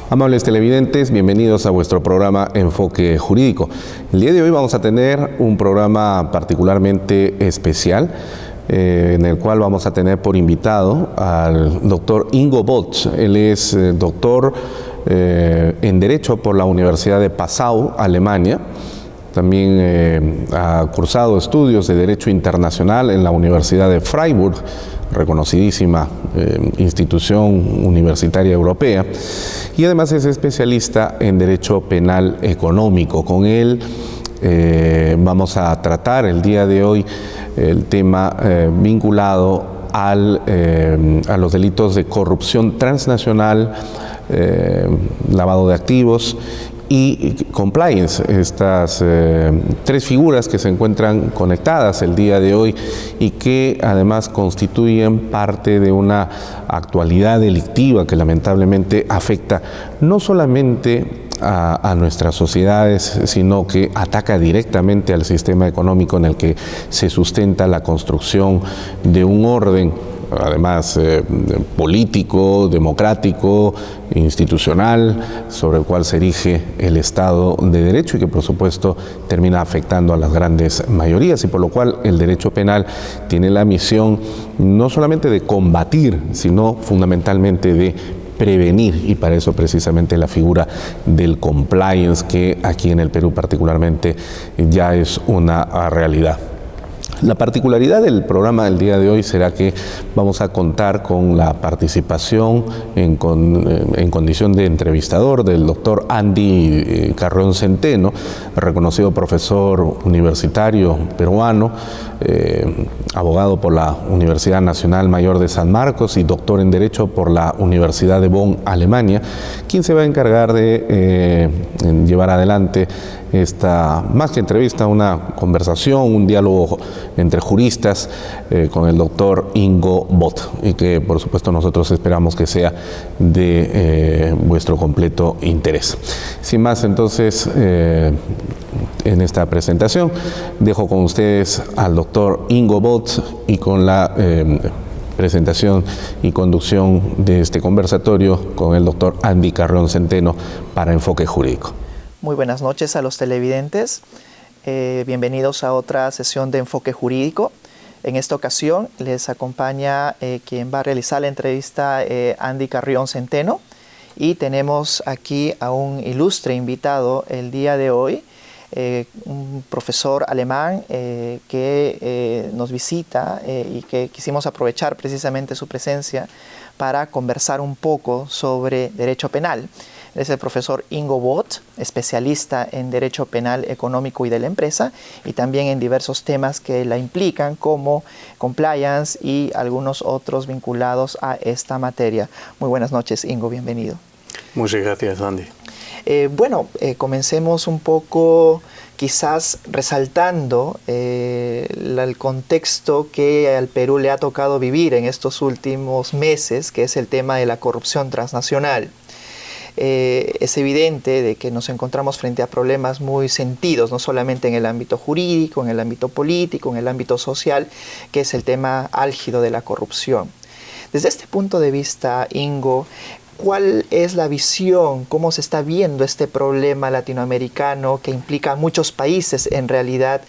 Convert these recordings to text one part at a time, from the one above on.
Amables televidentes, bienvenidos a vuestro programa Enfoque Jurídico. El día de hoy vamos a tener un programa particularmente especial, en el cual vamos a tener por invitado al doctor Ingo Both. Él es doctor en Derecho por la Universidad de Passau, Alemania. También ha cursado estudios de Derecho Internacional en la Universidad de Freiburg, reconocidísima institución universitaria europea, y además es especialista en Derecho Penal Económico. Con él vamos a tratar el día de hoy el tema vinculado a los delitos de corrupción transnacional, lavado de activos y compliance, estas tres figuras que se encuentran conectadas el día de hoy y que además constituyen parte de una actualidad delictiva que lamentablemente afecta no solamente a nuestras sociedades, sino que ataca directamente al sistema económico en el que se sustenta la construcción de un orden, además político, democrático, institucional, sobre el cual se erige el Estado de Derecho y que por supuesto termina afectando a las grandes mayorías, y por lo cual el derecho penal tiene la misión no solamente de combatir, sino fundamentalmente de prevenir, y para eso precisamente la figura del compliance, que aquí en el Perú particularmente ya es una realidad. La particularidad del programa del día de hoy será que vamos a contar con la participación en condición de entrevistador del doctor Andy Carrión Centeno, reconocido profesor universitario peruano, abogado por la Universidad Nacional Mayor de San Marcos y doctor en Derecho por la Universidad de Bonn, Alemania, quien se va a encargar de llevar adelante esta, más que entrevista, una conversación, un diálogo entre juristas con el doctor Ingo Both, y que por supuesto nosotros esperamos que sea de vuestro completo interés. Sin más, entonces, en esta presentación dejo con ustedes al doctor Ingo Both y con la presentación y conducción de este conversatorio con el doctor Andy Carrión Centeno para Enfoque Jurídico. Muy buenas noches a los televidentes. Bienvenidos a otra sesión de Enfoque Jurídico. En esta ocasión les acompaña quien va a realizar la entrevista, Andy Carrión Centeno, y tenemos aquí a un ilustre invitado el día de hoy, un profesor alemán que nos visita y que quisimos aprovechar precisamente su presencia para conversar un poco sobre derecho penal. Es el profesor Ingo Both, especialista en Derecho Penal Económico y de la Empresa, y también en diversos temas que la implican, como compliance y algunos otros vinculados a esta materia. Muy buenas noches, Ingo, bienvenido. Muchas gracias, Andy. Comencemos un poco, quizás resaltando el contexto que al Perú le ha tocado vivir en estos últimos meses, que es el tema de la corrupción transnacional. Es evidente de que nos encontramos frente a problemas muy sentidos, no solamente en el ámbito jurídico, en el ámbito político, en el ámbito social, que es el tema álgido de la corrupción. Desde este punto de vista, Ingo, ¿cuál es la visión, cómo se está viendo este problema latinoamericano que implica a muchos países en realidad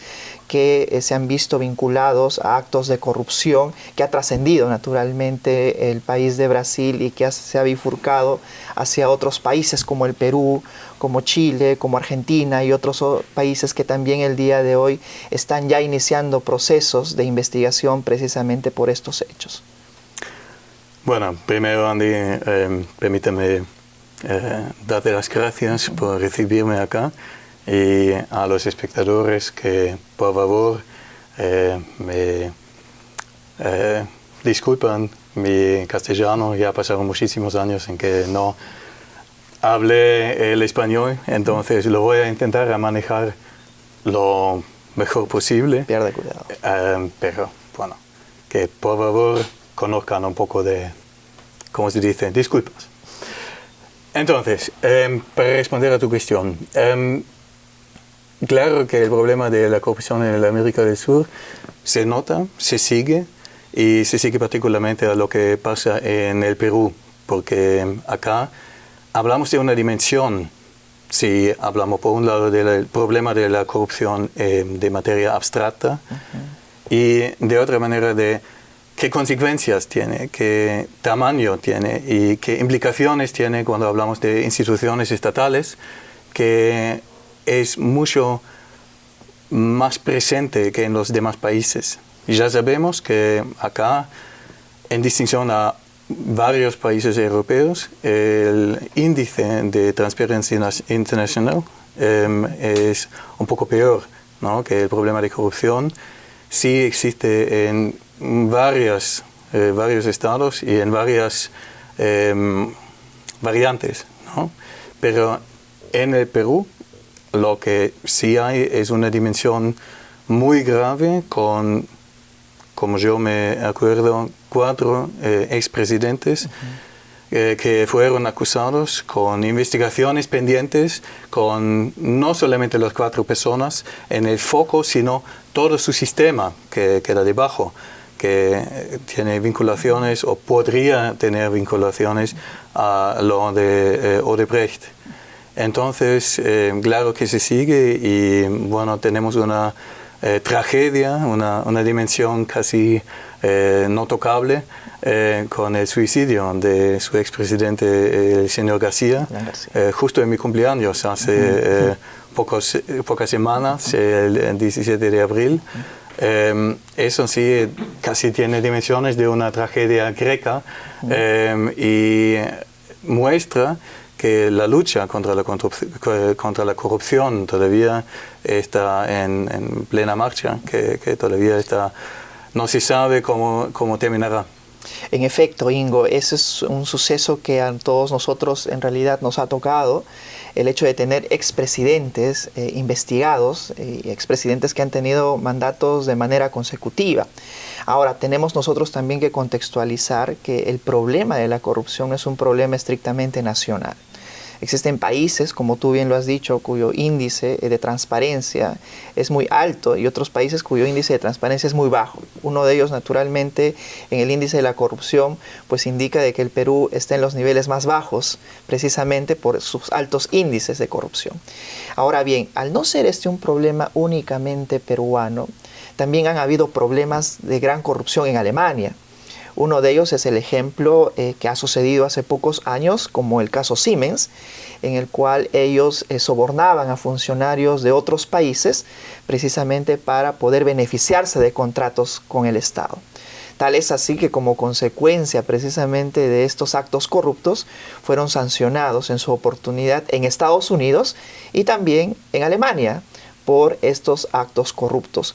que se han visto vinculados a actos de corrupción, que ha trascendido naturalmente el país de Brasil y que se ha bifurcado hacia otros países como el Perú, como Chile, como Argentina y otros países que también el día de hoy están ya iniciando procesos de investigación precisamente por estos hechos? Bueno, primero, Andy, permítame darte las gracias por recibirme acá, y a los espectadores que por favor me disculpan mi castellano. Ya pasaron muchísimos años en que no hablé el español, entonces lo voy a intentar a manejar lo mejor posible. Pierde cuidado. Pero bueno, que por favor conozcan un poco de, ¿cómo se dice?, disculpas. Entonces, para responder a tu cuestión, claro que el problema de la corrupción en la América del Sur se nota, se sigue, y se sigue particularmente a lo que pasa en el Perú, porque acá hablamos de una dimensión, si hablamos por un lado del problema de la corrupción de materia abstracta y de otra manera de qué consecuencias tiene, qué tamaño tiene y qué implicaciones tiene cuando hablamos de instituciones estatales, que es mucho más presente que en los demás países. Y ya sabemos que acá, en distinción a varios países europeos, el índice de Transparency International es un poco peor, ¿no? Que el problema de corrupción sí existe en varios estados y en varias variantes, ¿no? Pero en el Perú lo que sí hay es una dimensión muy grave con, como yo me acuerdo, 4 expresidentes que fueron acusados con investigaciones pendientes, con no solamente las 4 personas en el foco, sino todo su sistema que queda debajo, que tiene vinculaciones o podría tener vinculaciones a lo de Odebrecht. Entonces, claro que se sigue y bueno, tenemos una tragedia, una dimensión casi no tocable con el suicidio de su expresidente, el señor García, justo en mi cumpleaños, hace pocas semanas, el 17 de abril. Eso sí casi tiene dimensiones de una tragedia greca y muestra que la lucha contra la corrupción todavía está en plena marcha, que todavía no se sabe cómo terminará. En efecto, Ingo, ese es un suceso que a todos nosotros en realidad nos ha tocado, el hecho de tener expresidentes investigados, expresidentes que han tenido mandatos de manera consecutiva. Ahora, tenemos nosotros también que contextualizar que el problema de la corrupción no es un problema estrictamente nacional. Existen países, como tú bien lo has dicho, cuyo índice de transparencia es muy alto y otros países cuyo índice de transparencia es muy bajo. Uno de ellos, naturalmente, en el índice de la corrupción, pues indica de que el Perú está en los niveles más bajos, precisamente por sus altos índices de corrupción. Ahora bien, al no ser este un problema únicamente peruano, también han habido problemas de gran corrupción en Alemania. Uno de ellos es el ejemplo que ha sucedido hace pocos años, como el caso Siemens, en el cual ellos sobornaban a funcionarios de otros países precisamente para poder beneficiarse de contratos con el Estado. Tal es así que como consecuencia precisamente de estos actos corruptos fueron sancionados en su oportunidad en Estados Unidos y también en Alemania por estos actos corruptos.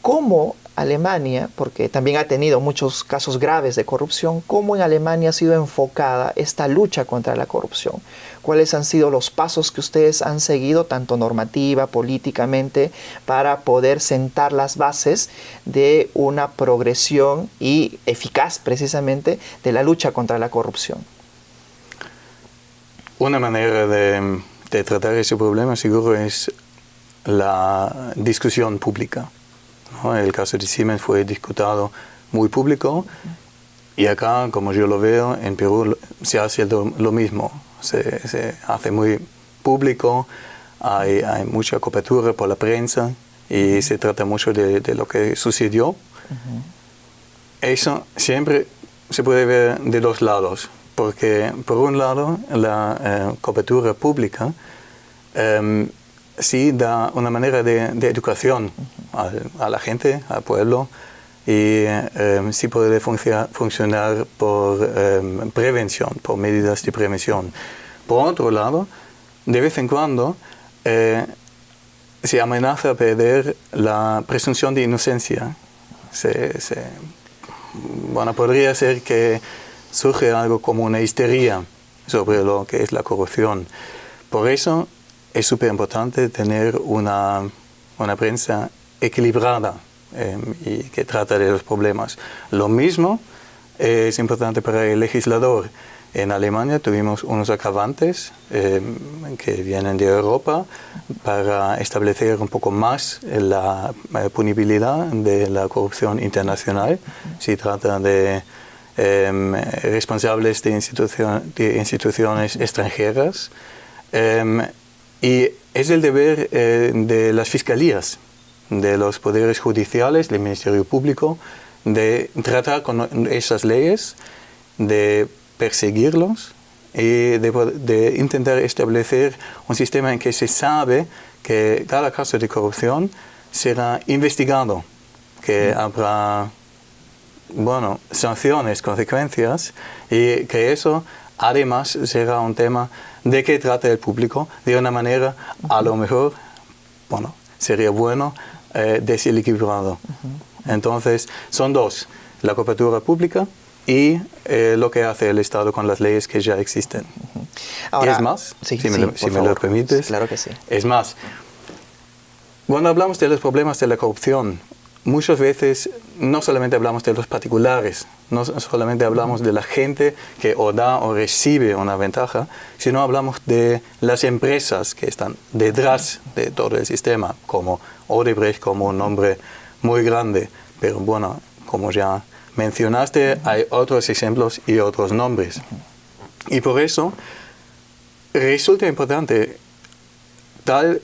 ¿Cómo Alemania, porque también ha tenido muchos casos graves de corrupción, cómo en Alemania ha sido enfocada esta lucha contra la corrupción? ¿Cuáles han sido los pasos que ustedes han seguido, tanto normativa, políticamente, para poder sentar las bases de una progresión y eficaz, precisamente, de la lucha contra la corrupción? Una manera de tratar ese problema, seguro, es la discusión pública. El caso de Siemens fue discutido muy público y acá, como yo lo veo, en Perú se hace lo mismo. Se hace muy público, hay mucha cobertura por la prensa y se trata mucho de lo que sucedió. Eso siempre se puede ver de 2 lados, porque por un lado la cobertura pública sí da una manera de educación a la gente, al pueblo, y sí puede funcionar por prevención, por medidas de prevención. Por otro lado, de vez en cuando se amenaza a perder la presunción de inocencia. Podría ser que surge algo como una histeria sobre lo que es la corrupción. Por eso es súper importante tener una prensa equilibrada y que trata de los problemas. Lo mismo es importante para el legislador. En Alemania tuvimos unos agravantes que vienen de Europa para establecer un poco más la punibilidad de la corrupción internacional. Se trata de responsables de instituciones extranjeras. Y es el deber de las fiscalías, de los poderes judiciales, del Ministerio Público, de tratar con esas leyes, de perseguirlos y de intentar establecer un sistema en que se sabe que cada caso de corrupción será investigado, que habrá sanciones, consecuencias, y que eso además será un tema de que trate el público de una manera a lo mejor, sería bueno, desequilibrado. Entonces, son dos, la cobertura pública y lo que hace el Estado con las leyes que ya existen. Ahora, y es más, si me lo permites, claro que sí. Es más, cuando hablamos de los problemas de la corrupción, muchas veces no solamente hablamos de los particulares, no solamente hablamos de la gente que o da o recibe una ventaja, sino hablamos de las empresas que están detrás de todo el sistema, como Odebrecht, como un nombre muy grande. Pero como ya mencionaste, hay otros ejemplos y otros nombres. Y por eso resulta importante, tal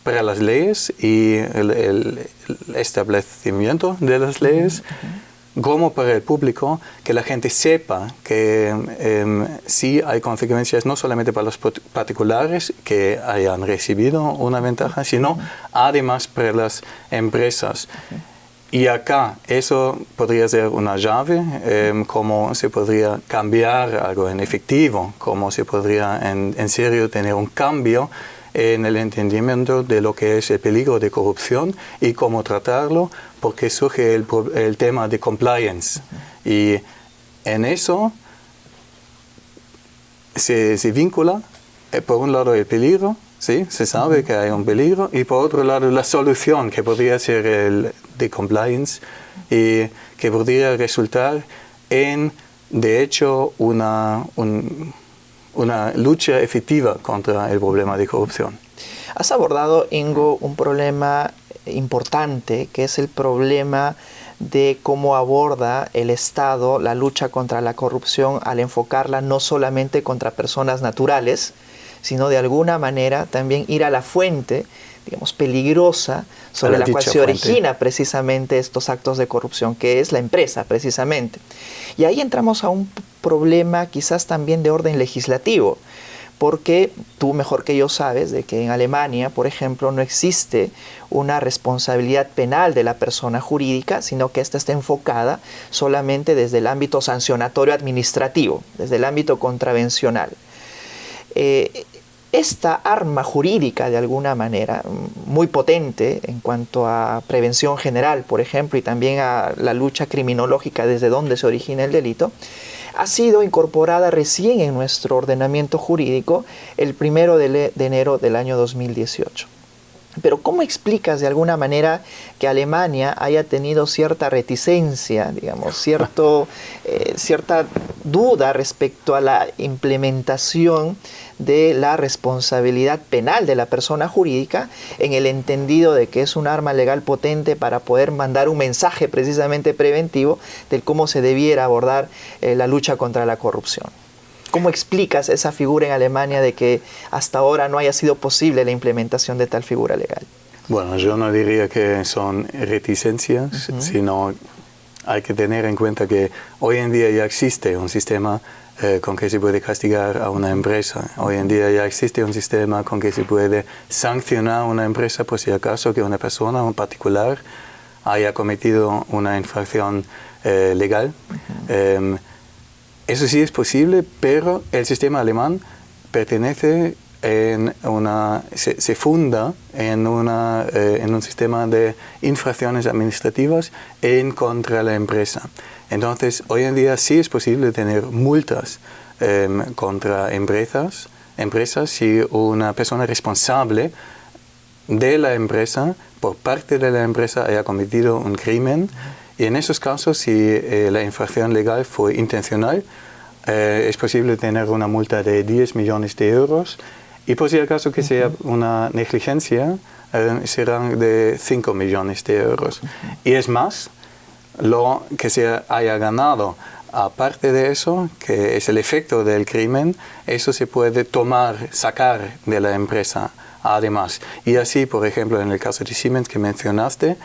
para las leyes y el establecimiento de las leyes, como para el público, que la gente sepa que sí hay consecuencias no solamente para los particulares que hayan recibido una ventaja, sino además para las empresas. Y acá eso podría ser una llave, cómo se podría cambiar algo en efectivo, cómo se podría en serio tener un cambio en el entendimiento de lo que es el peligro de corrupción y cómo tratarlo, porque surge el tema de compliance. Y en eso se vincula, por un lado, el peligro, ¿sí? Se sabe que hay un peligro, y por otro lado la solución, que podría ser el de compliance, y que podría resultar en, de hecho, una lucha efectiva contra el problema de corrupción. Has abordado, Ingo, un problema importante, que es el problema de cómo aborda el Estado la lucha contra la corrupción al enfocarla no solamente contra personas naturales, sino de alguna manera también ir a la fuente, digamos, peligrosa, sobre la cual se origina precisamente estos actos de corrupción, que es la empresa, precisamente. Y ahí entramos a un problema quizás también de orden legislativo, porque tú mejor que yo sabes de que en Alemania, por ejemplo, no existe una responsabilidad penal de la persona jurídica, sino que esta está enfocada solamente desde el ámbito sancionatorio administrativo, desde el ámbito contravencional. Esta arma jurídica, de alguna manera, muy potente en cuanto a prevención general, por ejemplo, y también a la lucha criminológica desde donde se origina el delito, ha sido incorporada recién en nuestro ordenamiento jurídico el 1 de enero del año 2018. Pero ¿cómo explicas de alguna manera que Alemania haya tenido cierta reticencia, digamos, cierta duda respecto a la implementación de la responsabilidad penal de la persona jurídica, en el entendido de que es un arma legal potente para poder mandar un mensaje precisamente preventivo de cómo se debiera abordar la lucha contra la corrupción? ¿Cómo explicas esa figura en Alemania de que hasta ahora no haya sido posible la implementación de tal figura legal? Bueno, yo no diría que son reticencias, sino hay que tener en cuenta que hoy en día ya existe un sistema con que se puede castigar a una empresa. Hoy en día ya existe un sistema con que se puede sancionar a una empresa por si acaso que una persona, un particular, haya cometido una infracción legal. Eso sí es posible, pero el sistema alemán pertenece se funda en un sistema de infracciones administrativas en contra de la empresa. Entonces, hoy en día sí es posible tener multas contra empresas si una persona responsable de la empresa, por parte de la empresa, haya cometido un crimen. Y en esos casos, si la infracción legal fue intencional, es posible tener una multa de 10 millones de euros. Y por si acaso que sea una negligencia, serán de 5 millones de euros. Y es más, lo que se haya ganado aparte de eso, que es el efecto del crimen, eso se puede sacar de la empresa además. Y así, por ejemplo, en el caso de Siemens que mencionaste,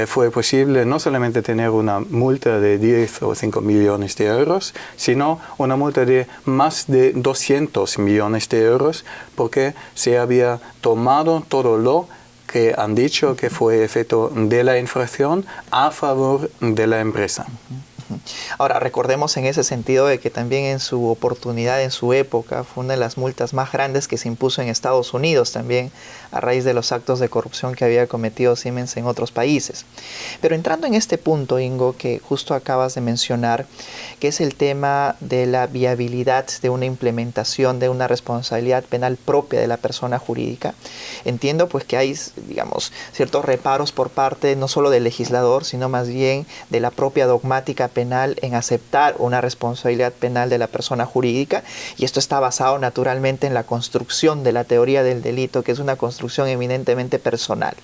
fue posible no solamente tener una multa de 10 o 5 millones de euros, sino una multa de más de 200 millones de euros, porque se había tomado todo lo que han dicho que fue efecto de la infracción a favor de la empresa. Ahora, recordemos en ese sentido de que también en su oportunidad, en su época, fue una de las multas más grandes que se impuso en Estados Unidos también a raíz de los actos de corrupción que había cometido Siemens en otros países. Pero entrando en este punto, Ingo, que justo acabas de mencionar, que es el tema de la viabilidad de una implementación de una responsabilidad penal propia de la persona jurídica, entiendo pues que hay, digamos, ciertos reparos por parte no solo del legislador, sino más bien de la propia dogmática penal en aceptar una responsabilidad penal de la persona jurídica, y esto está basado naturalmente en la construcción de la teoría del delito, que es una construcción eminentemente personal,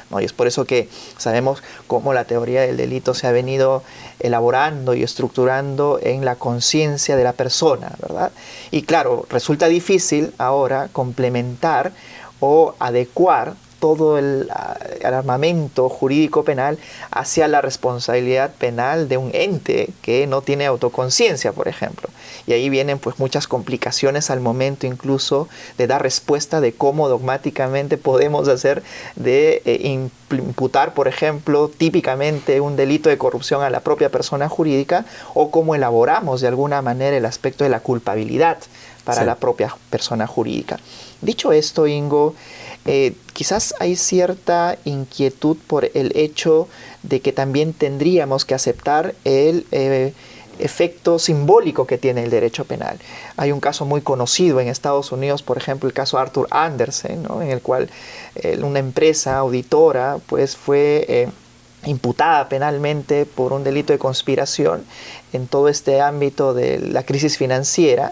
¿no? Y es por eso que sabemos cómo la teoría del delito se ha venido elaborando y estructurando en la conciencia de la persona, ¿verdad? Y claro, resulta difícil ahora complementar o adecuar todo el armamento jurídico penal hacia la responsabilidad penal de un ente que no tiene autoconciencia, por ejemplo. Y ahí vienen pues muchas complicaciones al momento incluso de dar respuesta de cómo dogmáticamente podemos hacer de imputar, por ejemplo, típicamente un delito de corrupción a la propia persona jurídica, o cómo elaboramos de alguna manera el aspecto de la culpabilidad para la propia persona jurídica. Dicho esto, Ingo, quizás hay cierta inquietud por el hecho de que también tendríamos que aceptar el efecto simbólico que tiene el derecho penal. Hay un caso muy conocido en Estados Unidos, por ejemplo, el caso Arthur Andersen, ¿no? En el cual una empresa auditora pues, fue imputada penalmente por un delito de conspiración en todo este ámbito de la crisis financiera.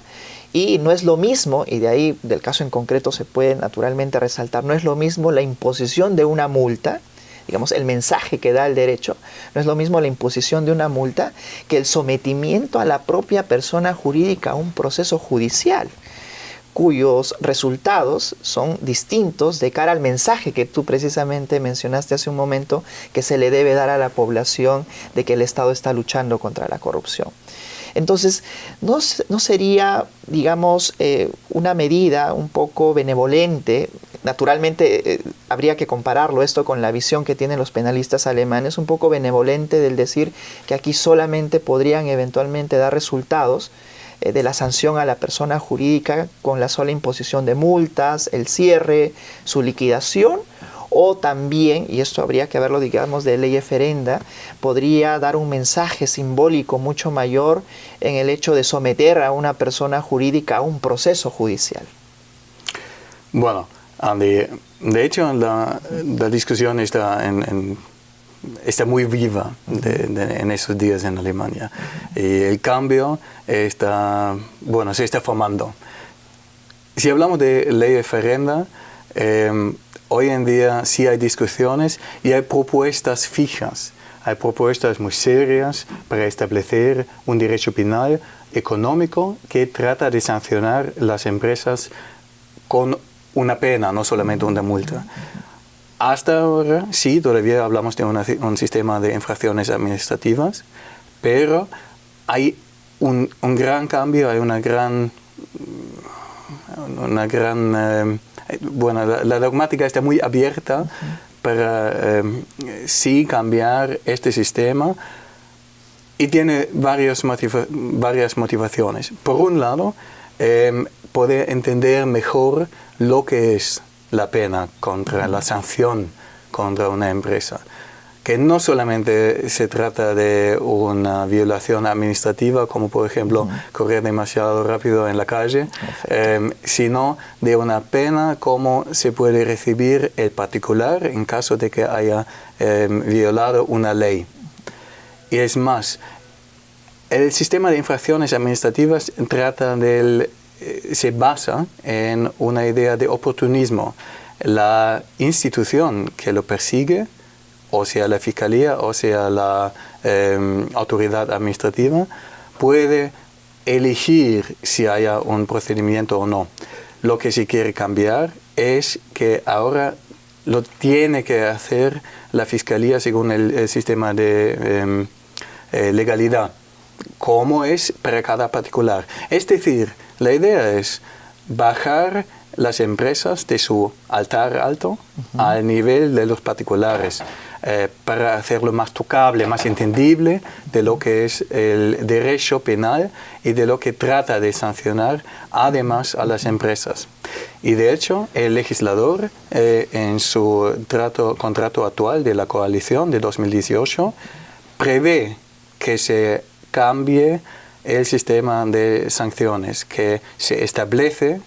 Y no es lo mismo, y de ahí del caso en concreto se puede naturalmente resaltar, no es lo mismo la imposición de una multa, digamos el mensaje que da el derecho, no es lo mismo la imposición de una multa que el sometimiento a la propia persona jurídica a un proceso judicial, cuyos resultados son distintos de cara al mensaje que tú precisamente mencionaste hace un momento que se le debe dar a la población de que el Estado está luchando contra la corrupción. Entonces, ¿no sería, digamos, una medida un poco benevolente? Naturalmente, habría que compararlo esto con la visión que tienen los penalistas alemanes, un poco benevolente del decir que aquí solamente podrían eventualmente dar resultados de la sanción a la persona jurídica con la sola imposición de multas, el cierre, su liquidación, o también, y esto habría que verlo, digamos, de ley eferenda, podría dar un mensaje simbólico mucho mayor en el hecho de someter a una persona jurídica a un proceso judicial. Bueno, Andy, de hecho la discusión está muy viva en esos días en Alemania. Y el cambio se está formando. Si hablamos de ley eferenda, hoy en día sí hay discusiones y hay propuestas fijas, hay propuestas muy serias para establecer un derecho penal económico que trata de sancionar las empresas con una pena, no solamente una multa. Hasta ahora sí, todavía hablamos de un sistema de infracciones administrativas, pero hay un gran cambio, hay una gran la dogmática está muy abierta para sí cambiar este sistema y tiene varias motivaciones. Por un lado, poder entender mejor lo que es la pena contra la sanción contra una empresa, que no solamente se trata de una violación administrativa, como por ejemplo correr demasiado rápido en la calle, sino de una pena como se puede recibir el particular en caso de que haya violado una ley. Y es más, el sistema de infracciones administrativas se basa en una idea de oportunismo. La institución que lo persigue, o sea la fiscalía, o sea la autoridad administrativa, puede elegir si haya un procedimiento o no. Lo que se quiere cambiar es que ahora lo tiene que hacer la Fiscalía según el sistema de legalidad, como es para cada particular. Es decir, la idea es bajar las empresas de su altar alto al nivel de los particulares, para hacerlo más tocable, más entendible de lo que es el derecho penal y de lo que trata de sancionar además a las empresas. Y de hecho, el legislador en su contrato actual de la coalición de 2018 prevé que se cambie el sistema de sanciones, que se establece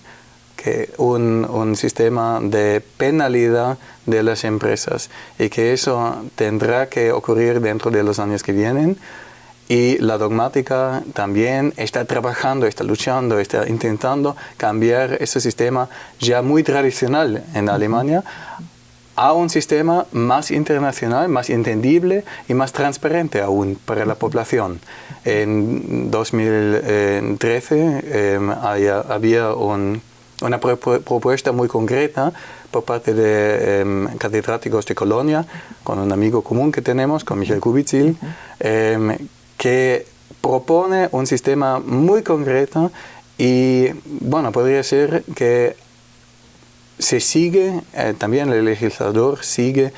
que un sistema de penalidad de las empresas y que eso tendrá que ocurrir dentro de los años que vienen. Y la dogmática también está trabajando, está luchando, está intentando cambiar ese sistema ya muy tradicional en Alemania a un sistema más internacional, más entendible y más transparente aún para la población. En 2013 había una propuesta muy concreta por parte de catedráticos de Colonia, con un amigo común que tenemos, con Michael Kubicil, que propone un sistema muy concreto y, bueno, podría ser que se sigue, también el legislador sigue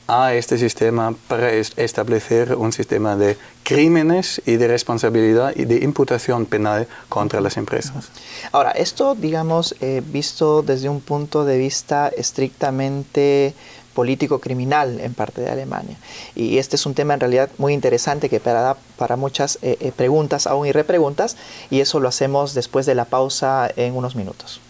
a este sistema para establecer un sistema de crímenes y de responsabilidad y de imputación penal contra las empresas. Ahora, esto, digamos, visto desde un punto de vista estrictamente político-criminal en parte de Alemania. Y este es un tema en realidad muy interesante que da para muchas preguntas aún y repreguntas, y eso lo hacemos después de la pausa en unos minutos.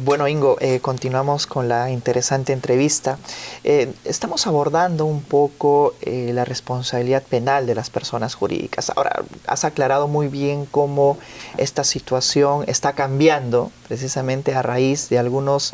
Bueno, Ingo, continuamos con la interesante entrevista. Estamos abordando un poco la responsabilidad penal de las personas jurídicas. Ahora, has aclarado muy bien cómo esta situación está cambiando precisamente a raíz de algunas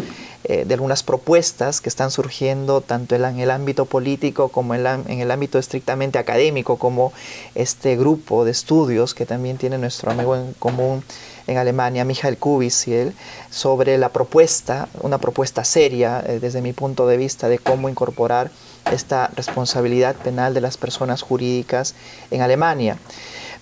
propuestas que están surgiendo tanto en el ámbito político como en el ámbito estrictamente académico, como este grupo de estudios que también tiene nuestro amigo en común en Alemania, Michael Kubicil, sobre una propuesta seria desde mi punto de vista de cómo incorporar esta responsabilidad penal de las personas jurídicas en Alemania.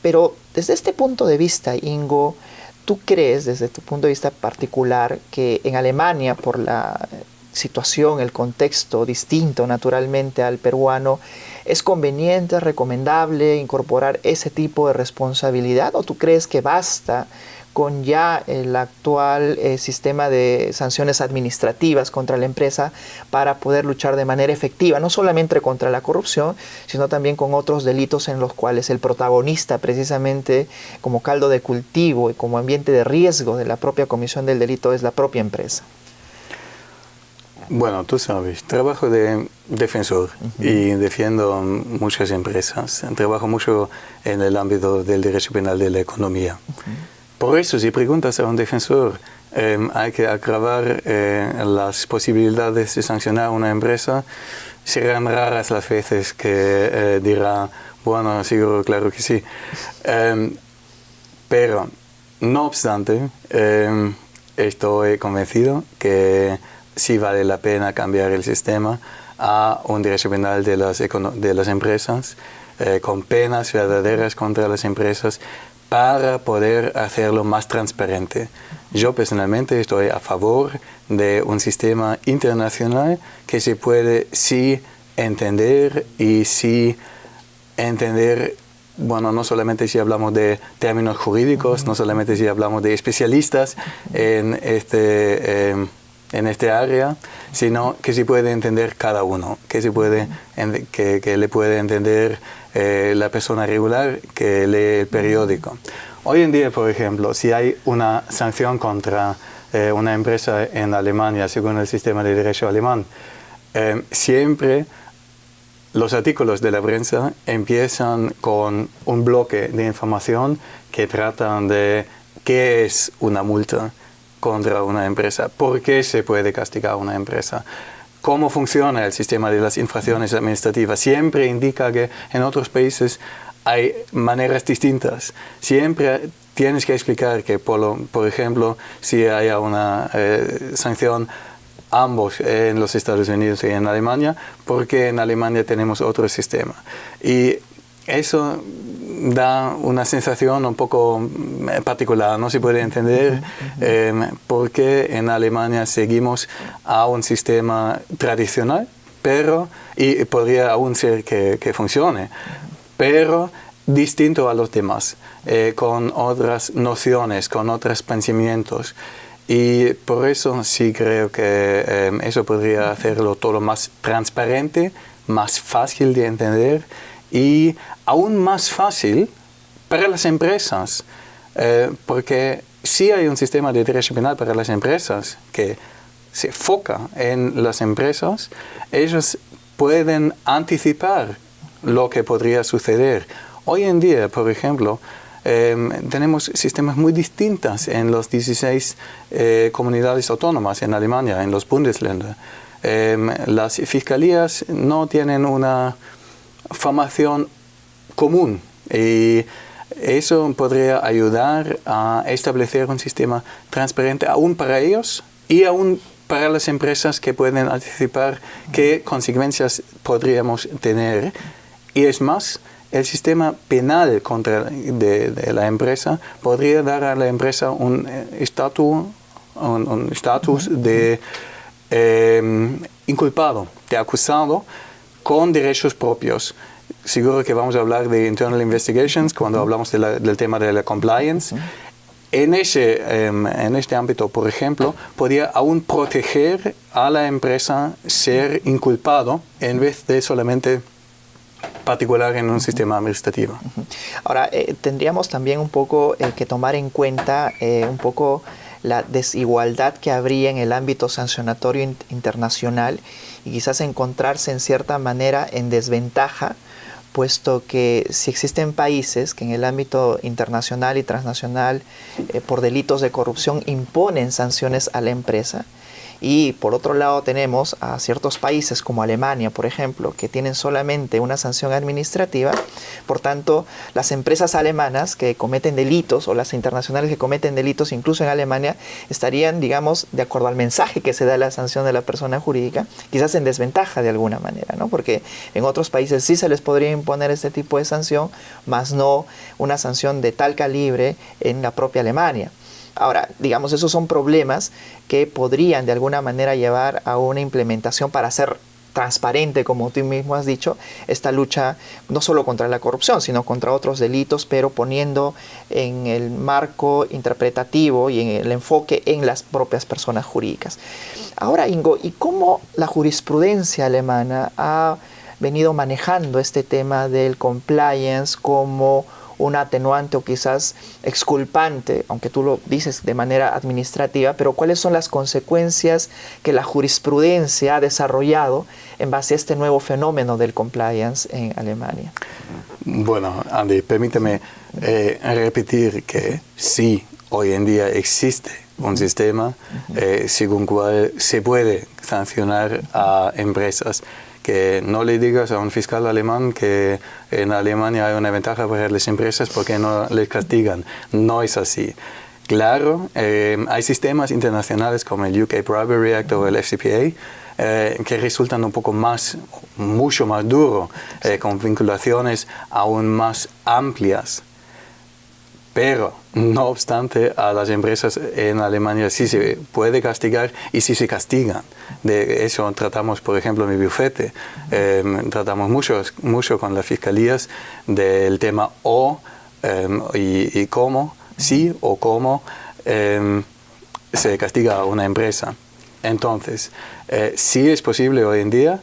Pero desde este punto de vista, Ingo, ¿tú crees, desde tu punto de vista particular, que en Alemania, por la situación, el contexto distinto naturalmente al peruano, es conveniente, recomendable incorporar ese tipo de responsabilidad? ¿O tú crees que basta con ya el actual sistema de sanciones administrativas contra la empresa para poder luchar de manera efectiva, no solamente contra la corrupción, sino también con otros delitos en los cuales el protagonista, precisamente como caldo de cultivo y como ambiente de riesgo de la propia comisión del delito, es la propia empresa? Bueno, tú sabes, trabajo de defensor y defiendo muchas empresas. Trabajo mucho en el ámbito del derecho penal de la economía. Por eso, si preguntas a un defensor, hay que agravar las posibilidades de sancionar a una empresa, serán raras las veces que dirá, bueno, seguro, claro que sí. Pero, no obstante, estoy convencido que sí vale la pena cambiar el sistema a un derecho penal de las empresas, con penas verdaderas contra las empresas, para poder hacerlo más transparente. Yo personalmente estoy a favor de un sistema internacional que se puede sí entender y sí entender, bueno, no solamente si hablamos de términos jurídicos, no solamente si hablamos de especialistas en en este área, sino que se puede entender cada uno, que le puede entender la persona regular que lee el periódico. Hoy en día, por ejemplo, si hay una sanción contra una empresa en Alemania, según el sistema de derecho alemán, siempre los artículos de la prensa empiezan con un bloque de información que tratan de qué es una multa contra una empresa, por qué se puede castigar a una empresa, cómo funciona el sistema de las infracciones administrativas. Siempre indica que en otros países hay maneras distintas. Siempre tienes que explicar que, por ejemplo, si hay una sanción ambos en los Estados Unidos y en Alemania, porque en Alemania tenemos otro sistema. Y eso da una sensación un poco particular, no se puede entender por qué en Alemania seguimos a un sistema tradicional, y podría aún ser que funcione, pero distinto a los demás, con otras nociones, con otros pensamientos. Y por eso sí creo que eso podría hacerlo todo más transparente, más fácil de entender y aún más fácil para las empresas, porque si hay un sistema de derecho penal para las empresas que se enfoca en las empresas, ellos pueden anticipar lo que podría suceder. Hoy en día, por ejemplo, tenemos sistemas muy distintos en los 16 comunidades autónomas en Alemania, en los Bundesländer. Las fiscalías no tienen una formación común y eso podría ayudar a establecer un sistema transparente aún para ellos y aún para las empresas que pueden anticipar qué consecuencias podríamos tener. Y es más, el sistema penal de la empresa podría dar a la empresa un estatus de inculpado, de acusado, con derechos propios. Seguro que vamos a hablar de internal investigations cuando hablamos del tema de la compliance. En este ámbito, por ejemplo, podría aún proteger a la empresa ser inculpado en vez de solamente particular en un sistema administrativo. Ahora, tendríamos también un poco que tomar en cuenta un poco la desigualdad que habría en el ámbito sancionatorio internacional y quizás encontrarse en cierta manera en desventaja, puesto que si existen países que en el ámbito internacional y transnacional por delitos de corrupción imponen sanciones a la empresa, y por otro lado tenemos a ciertos países como Alemania, por ejemplo, que tienen solamente una sanción administrativa. Por tanto, las empresas alemanas que cometen delitos o las internacionales que cometen delitos, incluso en Alemania, estarían, digamos, de acuerdo al mensaje que se da a la sanción de la persona jurídica, quizás en desventaja de alguna manera, ¿no? Porque en otros países sí se les podría imponer este tipo de sanción, más no una sanción de tal calibre en la propia Alemania. Ahora, digamos, esos son problemas que podrían de alguna manera llevar a una implementación para hacer transparente, como tú mismo has dicho, esta lucha no solo contra la corrupción, sino contra otros delitos, pero poniendo en el marco interpretativo y en el enfoque en las propias personas jurídicas. Ahora, Ingo, ¿y cómo la jurisprudencia alemana ha venido manejando este tema del compliance como un atenuante o quizás exculpante, aunque tú lo dices de manera administrativa, pero cuáles son las consecuencias que la jurisprudencia ha desarrollado en base a este nuevo fenómeno del compliance en Alemania? Bueno, Andy, permíteme repetir que sí, hoy en día existe un sistema según cual se puede sancionar a empresas. Que no le digas a un fiscal alemán que en Alemania hay una ventaja para las empresas porque no les castigan. No es así. Claro, hay sistemas internacionales como el UK Bribery Act o el FCPA que resultan un poco mucho más duros, con vinculaciones aún más amplias. Pero, no obstante, a las empresas en Alemania sí se puede castigar y sí se castigan. De eso tratamos, por ejemplo, en mi bufete. Tratamos mucho con las fiscalías del tema y cómo, sí o cómo se castiga a una empresa. Entonces, sí es posible hoy en día,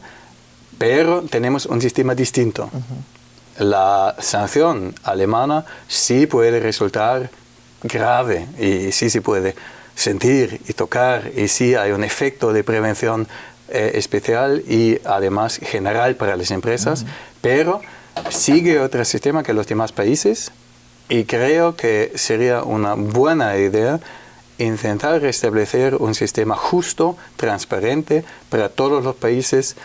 pero tenemos un sistema distinto. La sanción alemana sí puede resultar grave y sí se puede sentir y tocar y sí hay un efecto de prevención especial y además general para las empresas, pero sigue otro sistema que los demás países y creo que sería una buena idea intentar restablecer un sistema justo, transparente para todos los países.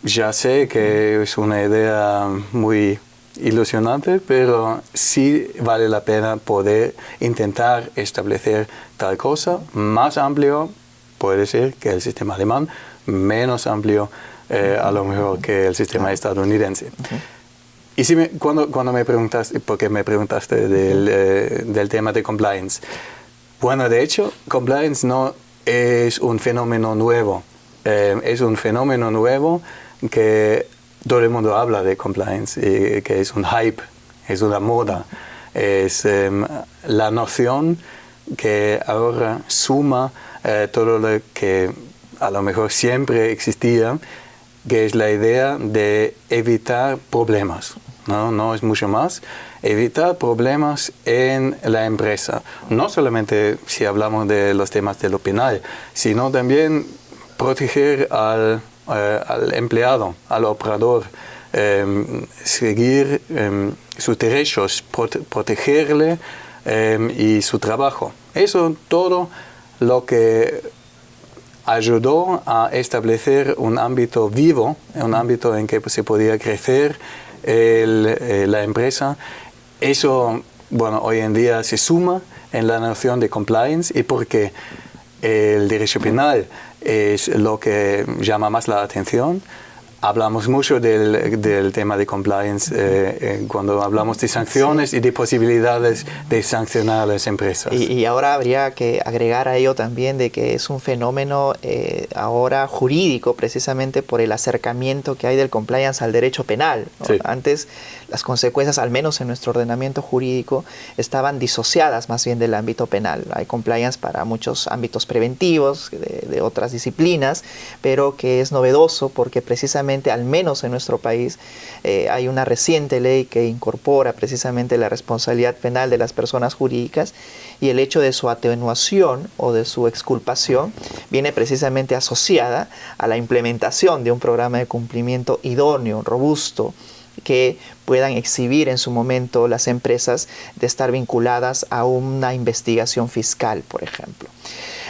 Ya sé que es una idea muy ilusionante, pero sí vale la pena poder intentar establecer tal cosa. Más amplio puede ser que el sistema alemán, menos amplio a lo mejor que el sistema estadounidense. Y si cuando me preguntaste, porque me preguntaste del tema de compliance, bueno, de hecho, compliance no es un fenómeno nuevo, es un fenómeno nuevo que todo el mundo habla de compliance, que es un hype, es una moda, es la noción que ahora suma todo lo que a lo mejor siempre existía, que es la idea de evitar problemas. No es mucho más. Evitar problemas en la empresa. No solamente si hablamos de los temas de lo penal, sino también proteger al empleado, al operador, seguir sus derechos, protegerle y su trabajo. Eso todo lo que ayudó a establecer un ámbito vivo, un ámbito en que se podía crecer la empresa. Eso, bueno, hoy en día se suma en la noción de compliance y porque el derecho penal es lo que llama más la atención. Hablamos mucho del tema de compliance cuando hablamos de sanciones y de posibilidades de sancionar a las empresas. Y ahora habría que agregar a ello también de que es un fenómeno ahora jurídico, precisamente por el acercamiento que hay del compliance al derecho penal, ¿no? Sí. Antes las consecuencias, al menos en nuestro ordenamiento jurídico, estaban disociadas más bien del ámbito penal. Hay compliance para muchos ámbitos preventivos de otras disciplinas, pero que es novedoso porque precisamente, al menos en nuestro país, hay una reciente ley que incorpora precisamente la responsabilidad penal de las personas jurídicas y el hecho de su atenuación o de su exculpación viene precisamente asociada a la implementación de un programa de cumplimiento idóneo, robusto, que puedan exhibir en su momento las empresas de estar vinculadas a una investigación fiscal, por ejemplo.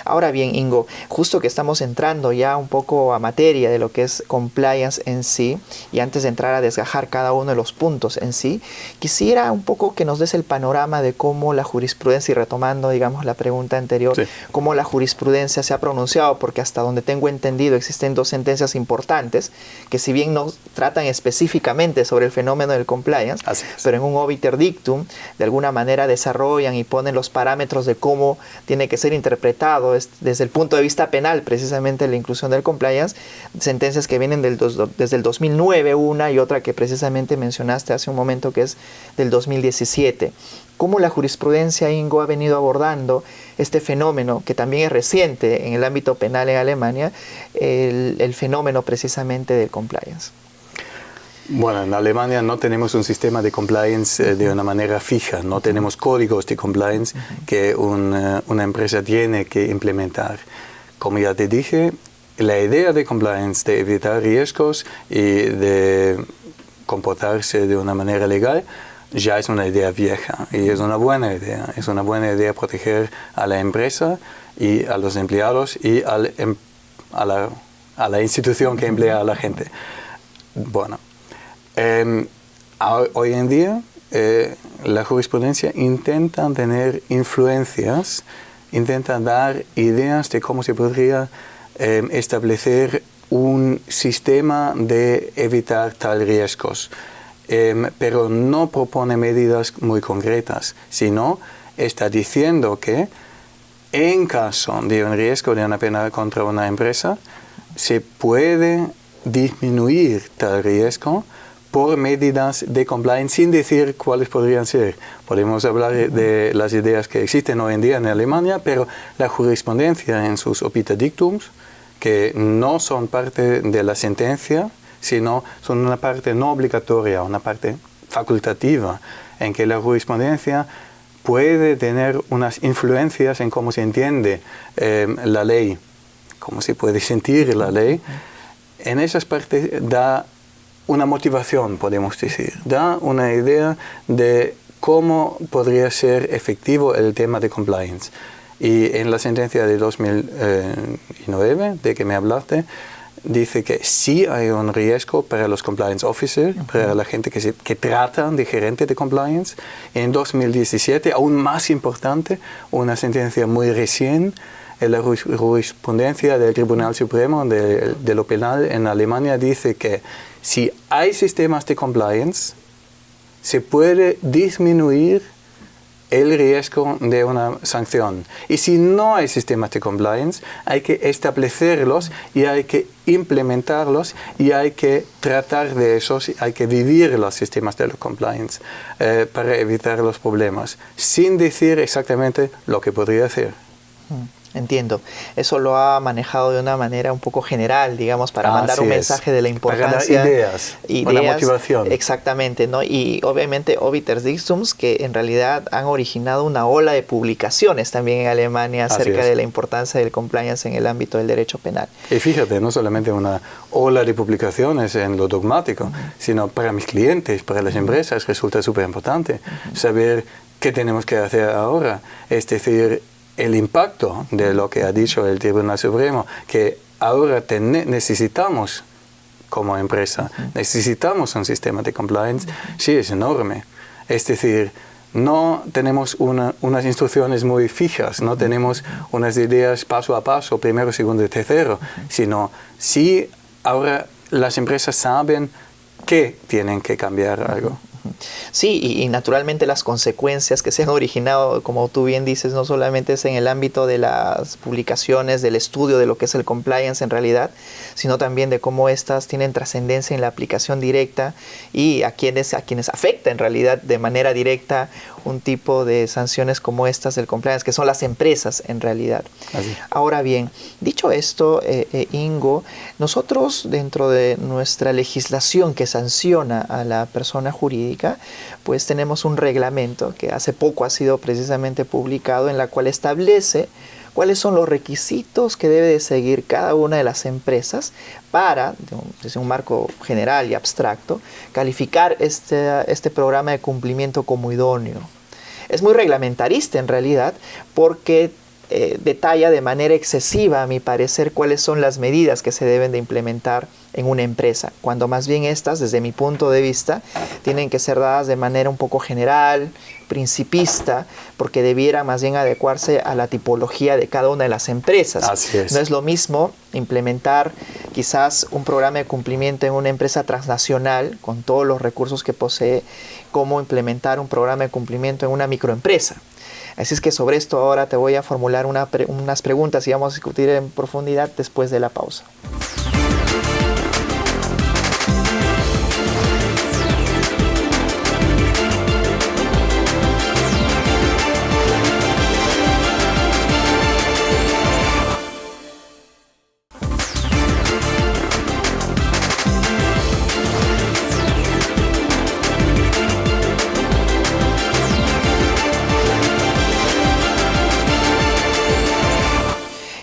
Ahora bien, Ingo, justo que estamos entrando ya un poco a materia de lo que es compliance en sí, y antes de entrar a desgajar cada uno de los puntos en sí, quisiera un poco que nos des el panorama de cómo la jurisprudencia, y retomando, digamos, la pregunta anterior, sí, cómo la jurisprudencia se ha pronunciado, porque hasta donde tengo entendido existen dos sentencias importantes que, si bien no tratan específicamente sobre el fenómeno del compliance, pero en un obiter dictum de alguna manera desarrollan y ponen los parámetros de cómo tiene que ser interpretado desde el punto de vista penal, precisamente la inclusión del compliance, sentencias que vienen desde el 2009, una y otra que precisamente mencionaste hace un momento, que es del 2017. ¿Cómo la jurisprudencia, Ingo, ha venido abordando este fenómeno, que también es reciente en el ámbito penal en Alemania, el fenómeno precisamente del compliance? Bueno, en Alemania no tenemos un sistema de compliance de una manera fija, no tenemos códigos de compliance que una empresa tiene que implementar. Como ya te dije, la idea de compliance, de evitar riesgos y de comportarse de una manera legal, ya es una idea vieja y es una buena idea. Es una buena idea proteger a la empresa y a los empleados y a la institución que emplea a la gente. Bueno. Hoy en día la jurisprudencia intenta tener influencias, intenta dar ideas de cómo se podría establecer un sistema de evitar tal riesgos, pero no propone medidas muy concretas, sino está diciendo que en caso de un riesgo de una pena contra una empresa se puede disminuir tal riesgo por medidas de compliance sin decir cuáles podrían ser. Podemos hablar de las ideas que existen hoy en día en Alemania, pero la jurisprudencia en sus obiter dictums, que no son parte de la sentencia, sino son una parte no obligatoria, una parte facultativa, en que la jurisprudencia puede tener unas influencias en cómo se entiende la ley, cómo se puede sentir la ley. En esas partes da una motivación, podemos decir, da una idea de cómo podría ser efectivo el tema de compliance. Y en la sentencia de 2009, de que me hablaste, dice que sí hay un riesgo para los compliance officers, para la gente que tratan de gerente de compliance. En 2017, aún más importante, una sentencia muy recién, la jurisprudencia del Tribunal Supremo de lo Penal en Alemania dice que si hay sistemas de compliance, se puede disminuir el riesgo de una sanción. Y si no hay sistemas de compliance, hay que establecerlos y hay que implementarlos y hay que tratar de esos, hay que vivir los sistemas de compliance para evitar los problemas, sin decir exactamente lo que podría hacer. Entiendo. Eso lo ha manejado de una manera un poco general, digamos, para mandar un mensaje de la importancia. Para dar ideas, una motivación. Exactamente, ¿no? Y obviamente obiter dictums que en realidad han originado una ola de publicaciones también en Alemania acerca de la importancia del compliance en el ámbito del derecho penal. Y fíjate, no solamente una ola de publicaciones en lo dogmático, sino para mis clientes, para las empresas, resulta súper importante saber qué tenemos que hacer ahora. Es decir, el impacto de lo que ha dicho el Tribunal Supremo, que ahora necesitamos como empresa, necesitamos un sistema de compliance, sí es enorme. Es decir, no tenemos unas instrucciones muy fijas, no tenemos unas ideas paso a paso, primero, segundo y tercero, sino sí ahora las empresas saben que tienen que cambiar algo. Sí, y naturalmente las consecuencias que se han originado, como tú bien dices, no solamente es en el ámbito de las publicaciones, del estudio de lo que es el compliance en realidad, sino también de cómo estas tienen trascendencia en la aplicación directa y a quienes afecta en realidad de manera directa un tipo de sanciones como estas del compliance, que son las empresas en realidad. Así. Ahora bien, dicho esto, Ingo, nosotros dentro de nuestra legislación que sanciona a la persona jurídica, pues tenemos un reglamento que hace poco ha sido precisamente publicado, en la cual establece cuáles son los requisitos que debe de seguir cada una de las empresas para, desde un marco general y abstracto, calificar este programa de cumplimiento como idóneo. Es muy reglamentarista en realidad, porque detalla de manera excesiva, a mi parecer, cuáles son las medidas que se deben de implementar en una empresa, cuando más bien estas, desde mi punto de vista, tienen que ser dadas de manera un poco general, principista, porque debiera más bien adecuarse a la tipología de cada una de las empresas. Así es. No es lo mismo implementar quizás un programa de cumplimiento en una empresa transnacional con todos los recursos que posee, como implementar un programa de cumplimiento en una microempresa. Así es que sobre esto ahora te voy a formular unas preguntas y vamos a discutir en profundidad después de la pausa.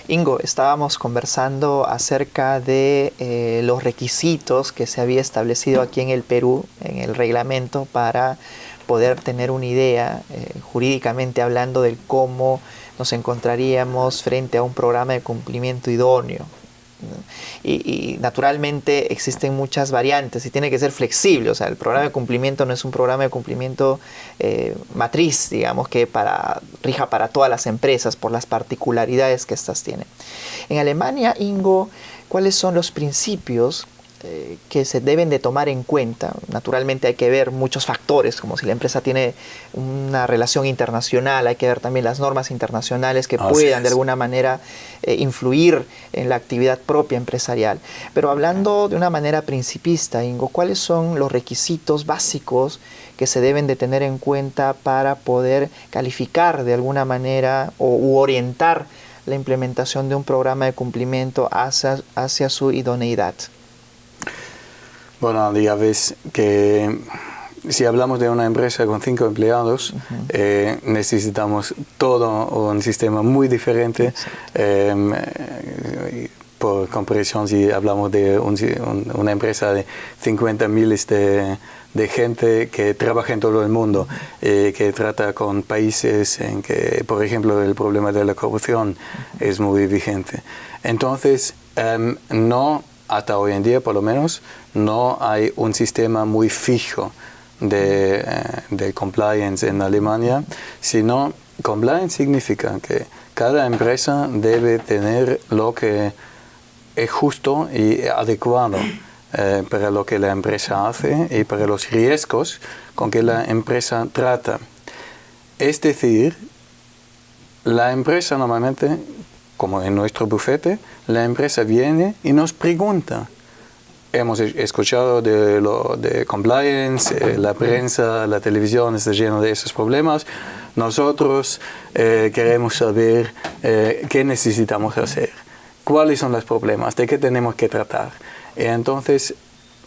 Ingo, estábamos conversando acerca de los requisitos que se había establecido aquí en el Perú, en el reglamento, para poder tener una idea, jurídicamente hablando, de cómo nos encontraríamos frente a un programa de cumplimiento idóneo. Y naturalmente existen muchas variantes y tiene que ser flexible. O sea, el programa de cumplimiento no es un programa de cumplimiento matriz, digamos, que rija para todas las empresas por las particularidades que éstas tienen. En Alemania, Ingo, ¿cuáles son los principios que se deben de tomar en cuenta. Naturalmente hay que ver muchos factores, como si la empresa tiene una relación internacional, hay que ver también las normas internacionales que puedan de alguna manera influir en la actividad propia empresarial. Pero hablando de una manera principista, Ingo, ¿cuáles son los requisitos básicos que se deben de tener en cuenta para poder calificar de alguna manera u orientar la implementación de un programa de cumplimiento hacia su idoneidad? Bueno, ya ves que si hablamos de una empresa con 5 empleados, necesitamos todo un sistema muy diferente. Por comparación, si hablamos de una empresa de 50 miles de gente que trabaja en todo el mundo, que trata con países en que, por ejemplo, el problema de la corrupción es muy vigente. Entonces, no, hasta hoy en día por lo menos, no hay un sistema muy fijo de compliance en Alemania, sino compliance significa que cada empresa debe tener lo que es justo y adecuado para lo que la empresa hace y para los riesgos con que la empresa trata. Es decir, la empresa normalmente, como en nuestro bufete, la empresa viene y nos pregunta. Hemos escuchado de compliance, la prensa, la televisión está llena de esos problemas. Nosotros queremos saber qué necesitamos hacer, cuáles son los problemas, de qué tenemos que tratar. Y entonces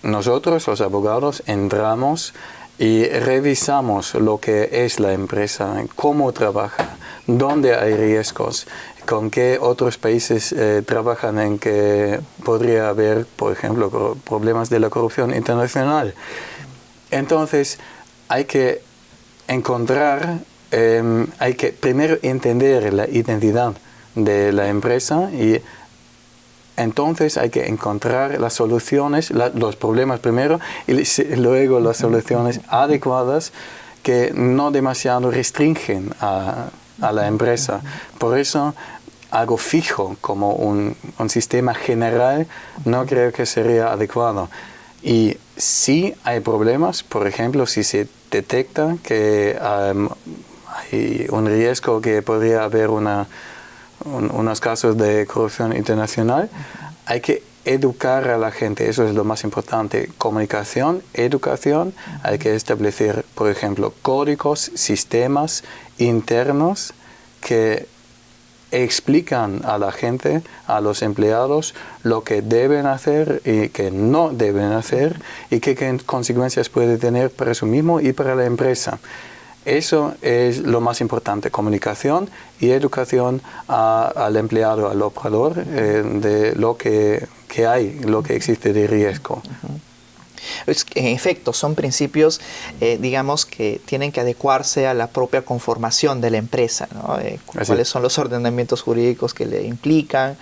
nosotros, los abogados, entramos y revisamos lo que es la empresa, cómo trabaja, dónde hay riesgos, con qué otros países trabajan en que podría haber, por ejemplo, problemas de la corrupción internacional. Entonces, hay que encontrar, hay que primero entender la identidad de la empresa y entonces hay que encontrar las soluciones, los problemas primero y luego las soluciones adecuadas que no demasiado restringen a la empresa. Por eso, algo fijo como un sistema general no creo que sería adecuado. Y si hay problemas, por ejemplo, si se detecta que hay un riesgo que podría haber unos casos de corrupción internacional, hay que educar a la gente, eso es lo más importante. Comunicación, educación, hay que establecer, por ejemplo, códigos, sistemas internos que explican a la gente, a los empleados, lo que deben hacer y que no deben hacer y qué consecuencias puede tener para sí mismo y para la empresa. Eso es lo más importante, comunicación y educación al empleado, al operador, de lo que hay, lo que existe de riesgo. En efecto, son principios, digamos, que tienen que adecuarse a la propia conformación de la empresa, ¿no? Cuáles son los ordenamientos jurídicos que le implican,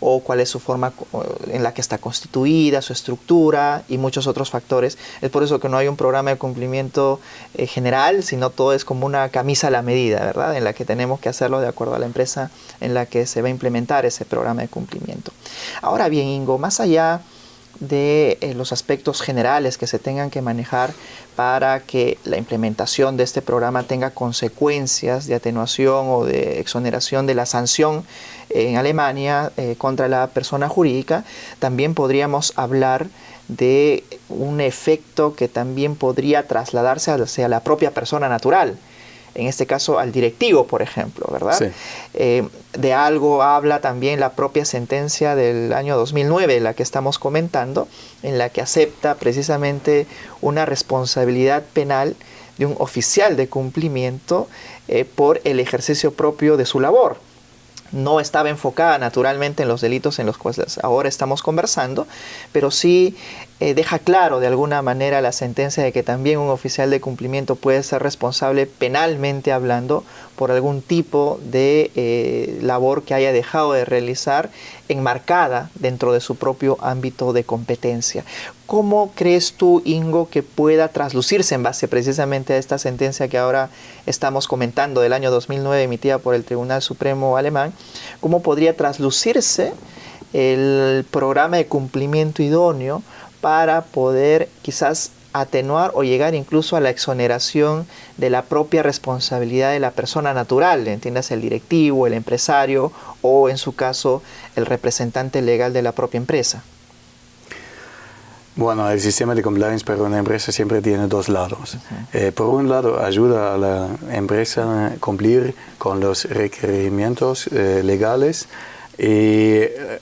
o cuál es su forma en la que está constituida, su estructura y muchos otros factores. Es por eso que no hay un programa de cumplimiento general, sino todo es como una camisa a la medida, ¿verdad? En la que tenemos que hacerlo de acuerdo a la empresa en la que se va a implementar ese programa de cumplimiento. Ahora bien, Ingo, más allá de los aspectos generales que se tengan que manejar para que la implementación de este programa tenga consecuencias de atenuación o de exoneración de la sanción en Alemania contra la persona jurídica, también podríamos hablar de un efecto que también podría trasladarse hacia la propia persona natural. En este caso al directivo, por ejemplo, ¿verdad? Sí. De algo habla también la propia sentencia del año 2009, la que estamos comentando, en la que acepta precisamente una responsabilidad penal de un oficial de cumplimiento por el ejercicio propio de su labor. No estaba enfocada naturalmente en los delitos en los cuales ahora estamos conversando, pero sí deja claro de alguna manera la sentencia de que también un oficial de cumplimiento puede ser responsable penalmente hablando por algún tipo de labor que haya dejado de realizar enmarcada dentro de su propio ámbito de competencia. ¿Cómo crees tú, Ingo, que pueda traslucirse en base precisamente a esta sentencia que ahora estamos comentando del año 2009 emitida por el Tribunal Supremo alemán? ¿Cómo podría traslucirse el programa de cumplimiento idóneo para poder quizás atenuar o llegar incluso a la exoneración de la propia responsabilidad de la persona natural, entiendas, el directivo, el empresario o en su caso el representante legal de la propia empresa? Bueno, el sistema de compliance para una empresa siempre tiene dos lados. Por un lado, ayuda a la empresa a cumplir con los requerimientos legales y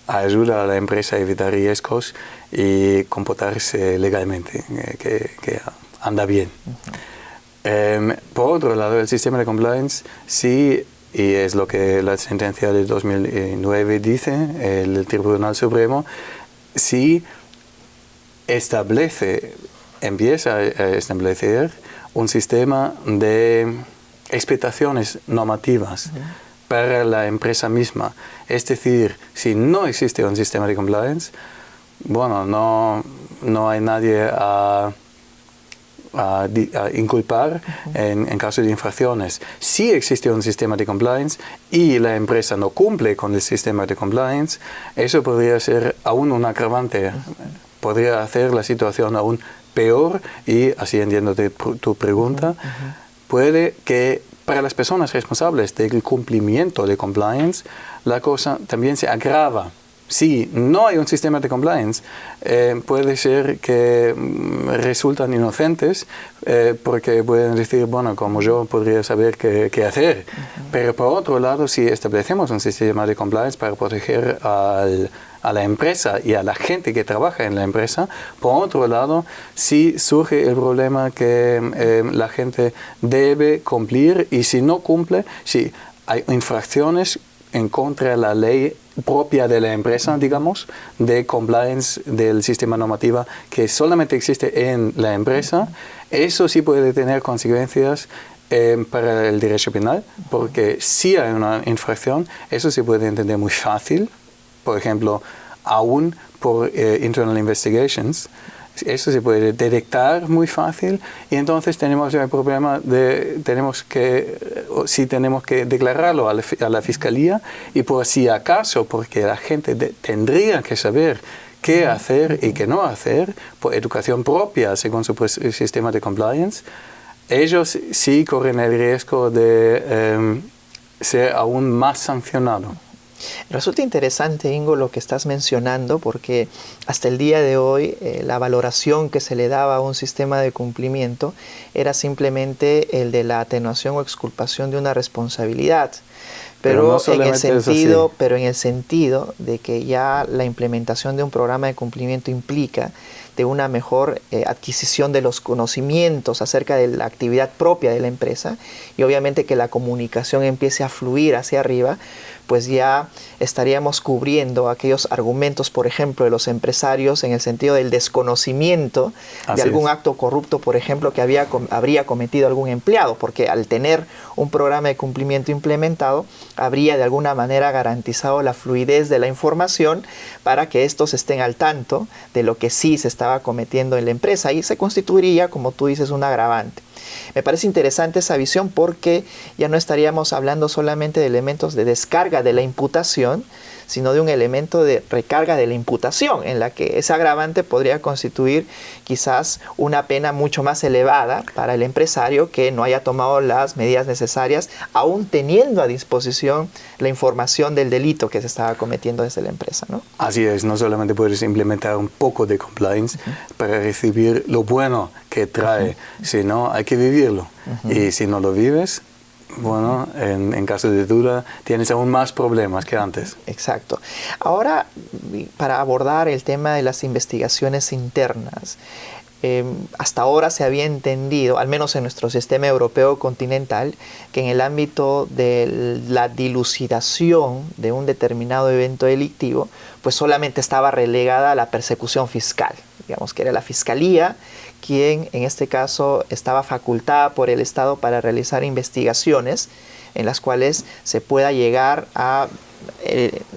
ayuda a la empresa a evitar riesgos y comportarse legalmente, que anda bien. Por otro lado, el sistema de compliance sí, y es lo que la sentencia de 2009 dice, el Tribunal Supremo, sí empieza a establecer un sistema de expectaciones normativas para la empresa misma. Es decir, si no existe un sistema de compliance, bueno, no hay nadie a inculpar en caso de infracciones. Si existe un sistema de compliance y la empresa no cumple con el sistema de compliance, eso podría ser aún un agravante. Podría hacer la situación aún peor y, así entiendo tu pregunta, puede que para las personas responsables del cumplimiento de compliance, la cosa también se agrava. Si no hay un sistema de compliance, puede ser que resultan inocentes porque pueden decir, bueno, como yo podría saber qué hacer. Pero por otro lado, si establecemos un sistema de compliance para proteger a la empresa y a la gente que trabaja en la empresa, por otro lado, sí surge el problema que la gente debe cumplir y si no cumple, si hay infracciones en contra de la ley propia de la empresa, digamos, de compliance del sistema normativo que solamente existe en la empresa, eso sí puede tener consecuencias para el derecho penal, porque si hay una infracción, eso se puede entender muy fácil, por ejemplo, aún por internal investigations, eso se puede detectar muy fácil y entonces tenemos el problema de tenemos que declararlo a la fiscalía y por si acaso, porque la gente tendría que saber qué hacer y qué no hacer por educación propia según su sistema de compliance, ellos sí corren el riesgo de ser aún más sancionados. Resulta interesante, Ingo, lo que estás mencionando, porque hasta el día de hoy la valoración que se le daba a un sistema de cumplimiento era simplemente el de la atenuación o exculpación de una responsabilidad. Pero en el sentido de que ya la implementación de un programa de cumplimiento implica de una mejor adquisición de los conocimientos acerca de la actividad propia de la empresa y obviamente que la comunicación empiece a fluir hacia arriba, pues ya estaríamos cubriendo aquellos argumentos, por ejemplo, de los empresarios en el sentido del desconocimiento de algún acto corrupto, por ejemplo, que habría cometido algún empleado, porque al tener un programa de cumplimiento implementado, habría de alguna manera garantizado la fluidez de la información para que estos estén al tanto de lo que sí se estaba cometiendo en la empresa y se constituiría, como tú dices, un agravante. Me parece interesante esa visión porque ya no estaríamos hablando solamente de elementos de descarga de la imputación, sino de un elemento de recarga de la imputación, en la que ese agravante podría constituir quizás una pena mucho más elevada para el empresario que no haya tomado las medidas necesarias, aún teniendo a disposición la información del delito que se estaba cometiendo desde la empresa, ¿no? Así es, no solamente puedes implementar un poco de compliance para recibir lo bueno que trae, sino hay que vivirlo. Y si no lo vives, bueno, en caso de duda, tienes aún más problemas que antes. Exacto. Ahora, para abordar el tema de las investigaciones internas, hasta ahora se había entendido, al menos en nuestro sistema europeo continental, que en el ámbito de la dilucidación de un determinado evento delictivo, pues solamente estaba relegada a la persecución fiscal. Digamos que era la fiscalía quien en este caso estaba facultada por el Estado para realizar investigaciones en las cuales se pueda llegar a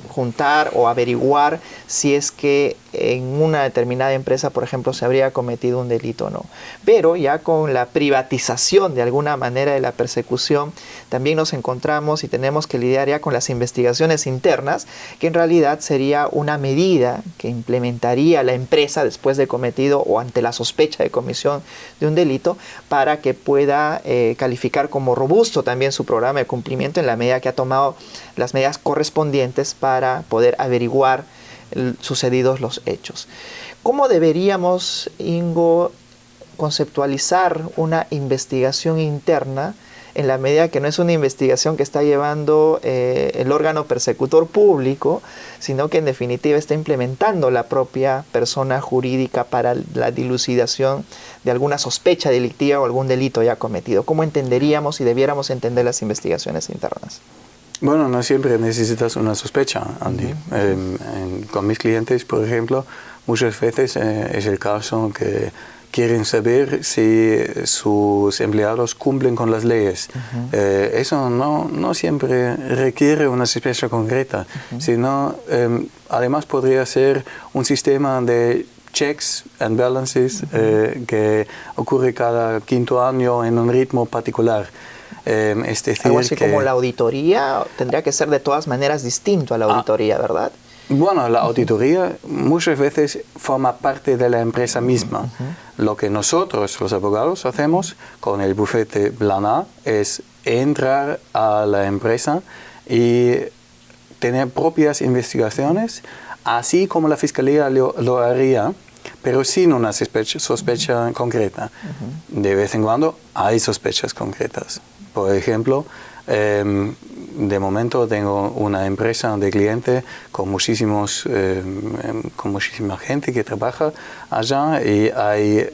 juntar o averiguar si es que en una determinada empresa, por ejemplo, se habría cometido un delito o no. Pero ya con la privatización de alguna manera de la persecución, también nos encontramos y tenemos que lidiar ya con las investigaciones internas, que en realidad sería una medida que implementaría la empresa después de cometido o ante la sospecha de comisión de un delito, para que pueda calificar como robusto también su programa de cumplimiento en la medida que ha tomado las medidas correspondientes para poder averiguar sucedidos los hechos. ¿Cómo deberíamos, Ingo, conceptualizar una investigación interna en la medida que no es una investigación que está llevando el órgano persecutor público, sino que en definitiva está implementando la propia persona jurídica para la dilucidación de alguna sospecha delictiva o algún delito ya cometido? ¿Cómo entenderíamos y debiéramos entender las investigaciones internas? Bueno, no siempre necesitas una sospecha, Andy. Con mis clientes, por ejemplo, muchas veces es el caso que quieren saber si sus empleados cumplen con las leyes. Eso no siempre requiere una sospecha concreta, sino además podría ser un sistema de checks and balances que ocurre cada 5º año en un ritmo particular. Es decir, algo así como la auditoría tendría que ser de todas maneras distinto a la auditoría, ¿verdad? Bueno, la auditoría muchas veces forma parte de la empresa misma. Lo que nosotros, los abogados, hacemos con el bufete Blanat es entrar a la empresa y tener propias investigaciones, así como la Fiscalía lo haría, pero sin una sospecha concreta. De vez en cuando hay sospechas concretas. Por ejemplo, de momento tengo una empresa de cliente con muchísima gente que trabaja allá y hay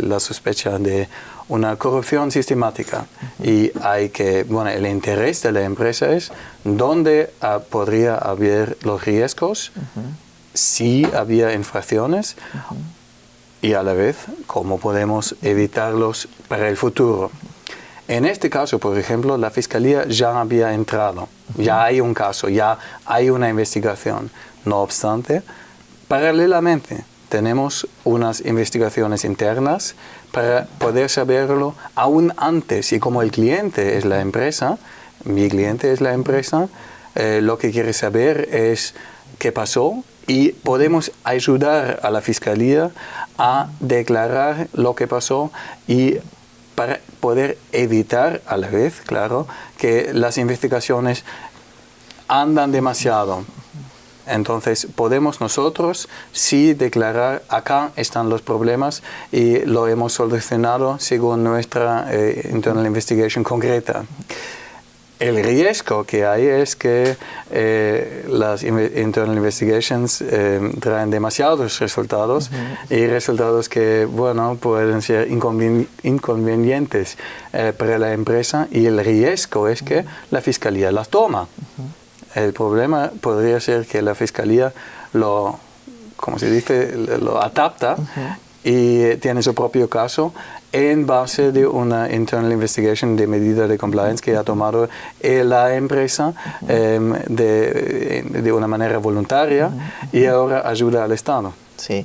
la sospecha de una corrupción sistemática. Y el interés de la empresa es dónde podría haber los riesgos, si había infracciones y a la vez cómo podemos evitarlos para el futuro. En este caso, por ejemplo, la Fiscalía ya había entrado, ya hay un caso, ya hay una investigación. No obstante, paralelamente tenemos unas investigaciones internas para poder saberlo aún antes. Y como el cliente es la empresa, mi cliente es la empresa, lo que quiere saber es qué pasó y podemos ayudar a la Fiscalía a declarar lo que pasó y para poder evitar a la vez, claro, que las investigaciones andan demasiado. Entonces, podemos nosotros sí declarar, acá están los problemas y lo hemos solucionado según nuestra internal investigation concreta. El riesgo que hay es que las internal investigations traen demasiados resultados y resultados que, pueden ser inconvenientes para la empresa, y el riesgo es que la Fiscalía las toma. El problema podría ser que la Fiscalía lo adapta y tiene su propio caso en base de una internal investigation de medida de compliance que ha tomado la empresa de una manera voluntaria y ahora ayuda al Estado. Sí.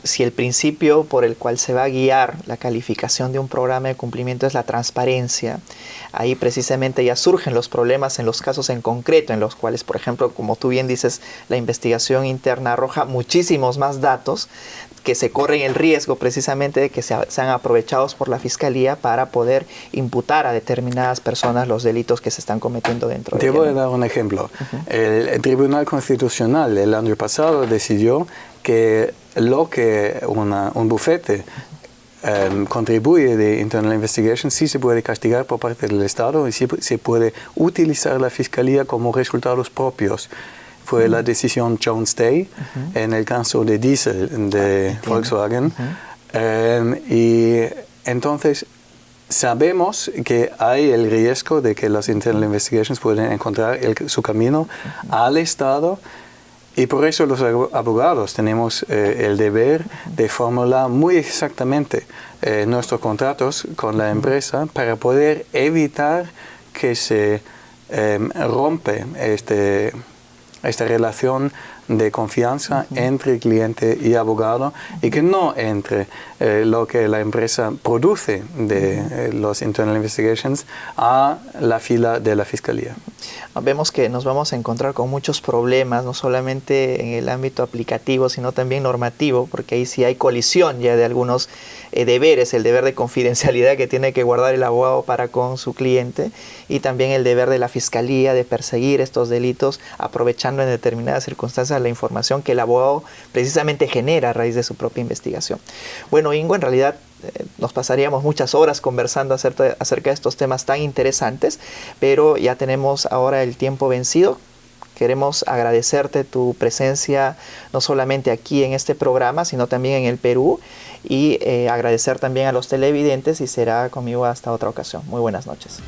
Si el principio por el cual se va a guiar la calificación de un programa de cumplimiento es la transparencia, ahí precisamente ya surgen los problemas en los casos en concreto, en los cuales, por ejemplo, como tú bien dices, la investigación interna arroja muchísimos más datos que se corren el riesgo precisamente de que sean aprovechados por la Fiscalía para poder imputar a determinadas personas los delitos que se están cometiendo dentro de ella. Te voy a dar un ejemplo. El Tribunal Constitucional el año pasado decidió que lo que un bufete contribuye de internal investigation sí se puede castigar por parte del Estado y sí se puede utilizar la Fiscalía como resultados propios. Fue la decisión Jones Day en el caso de Diesel de Volkswagen. Y entonces sabemos que hay el riesgo de que las internal investigations pueden encontrar su camino al Estado, y por eso los abogados tenemos el deber de formular muy exactamente nuestros contratos con la empresa para poder evitar que se rompe esta relación de confianza entre cliente y abogado y que no entre lo que la empresa produce de los internal investigations a la fila de la fiscalía. Vemos que nos vamos a encontrar con muchos problemas, no solamente en el ámbito aplicativo, sino también normativo, porque ahí sí hay colisión ya de algunos deberes, el deber de confidencialidad que tiene que guardar el abogado para con su cliente y también el deber de la fiscalía de perseguir estos delitos aprovechando en determinadas circunstancias la información que el abogado precisamente genera a raíz de su propia investigación. Bueno, Ingo, en realidad nos pasaríamos muchas horas conversando acerca de estos temas tan interesantes, pero ya tenemos ahora el tiempo vencido. Queremos agradecerte tu presencia no solamente aquí en este programa, sino también en el Perú y agradecer también a los televidentes y será conmigo hasta otra ocasión. Muy buenas noches.